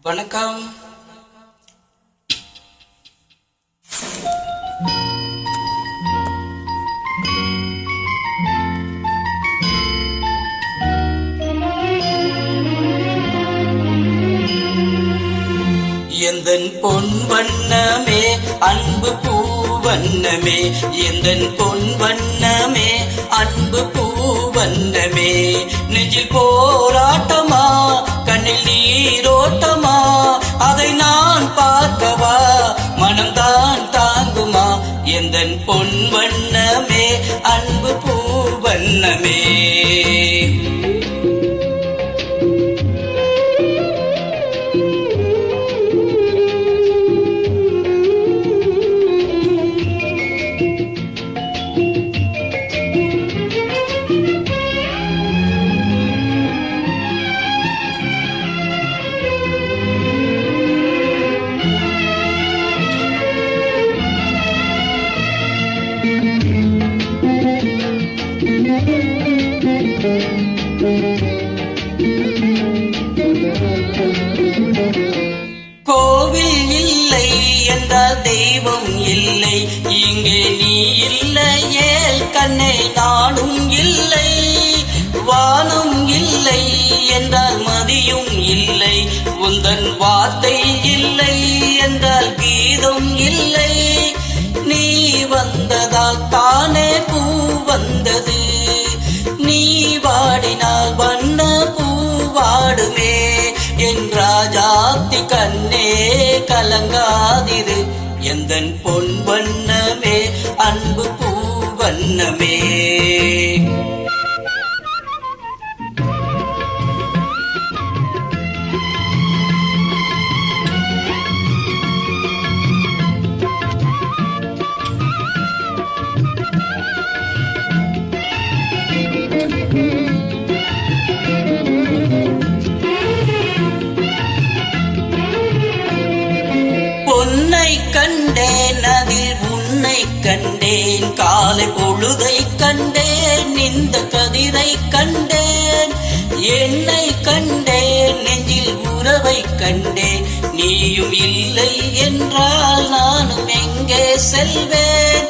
வணக்கம். எந்தன் பொன் வண்ணமே அன்பு பூவண்ணமே, எந்தன் பொன் வண்ணமே அன்பு பூவண்ணமே, நெஞ்சில் போராட்டமா கண்ணில் நீரோட்டமா, அதை நான் பார்க்கவா மனம்தான் தாங்குமா, எந்தன் பொன் வண்ணமே அன்பு பூவண்ணமே. கோவில் இல்லை என்றால் தெய்வம் இல்லை, இங்கே நீ இல்லையே கண்ணே நானும் இல்லை, வானம் இல்லை என்றால் மதியும் இல்லை, உந்தன் வார்த்தை இல்லை என்றால் கீதம் இல்லை, நீ வந்ததால் தானே பூ வந்தது, நீ வாடினால் வண்ண பூ வாடுமே, என் ராஜாத்தி கண்ணே கலங்காதிரு, எந்தன் பொன் வண்ணமே அன்பு பூ வண்ணமே. பொன்னை கண்டேன் அதில் உன்னை கண்டேன், காலை பொழுதை கண்டேன் இந்த கதிரை கண்டேன், என்னை கண்டேன் நெஞ்சில் உறவை கண்டேன், நீயும் இல்லை என்றால் நானும் எங்கே செல்வேன்,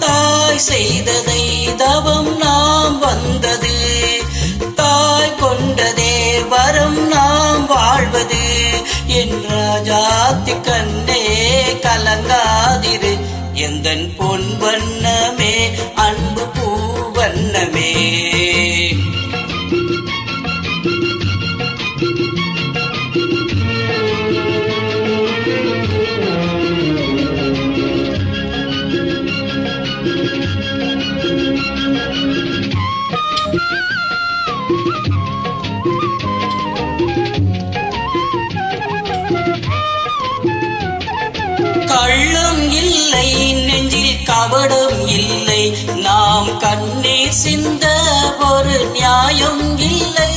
தாய் செய்ததை தவம் நாம் வந்தது, தாய் கொண்டதே வரம் நாம் வாழ்வது, என் ராஜாத்தி கண்ணே கலங்காதிரு, எந்தன் பொன் வண்ணமே அன்பு பூ வண்ணமே. கள்ளம் இல்லை நெஞ்சில் கபடம் இல்லை, நாம் கண்ணீர் சிந்த ஒரு நியாயம் இல்லை,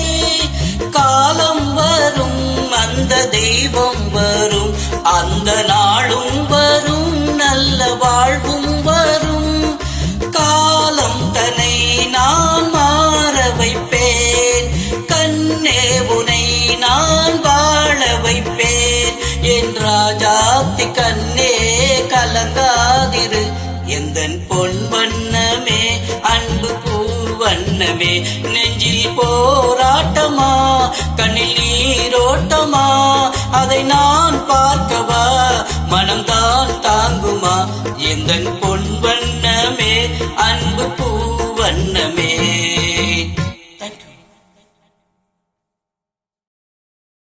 காலம் வரும் அந்த தெய்வம் வரும், அந்த நாளும் வரும் நல்ல வாழ்வும் வரும், காலம் தன்னை நான் மாற வைப்பேன், கண்ணே உனை நான் வாழ வைப்பேன், என் ராஜாத்தி கண்ணே கலங்காதிரு, எந்தன் பொன் வண்ணமே அன்பு பூ வண்ணமே, நெஞ்சில் போராட்டமா கண்ணில் நீரோட்டமா, அதை நான் பார்க்கவா மனம்தான் தாங்குமா, எந்தன் பொன் வண்ண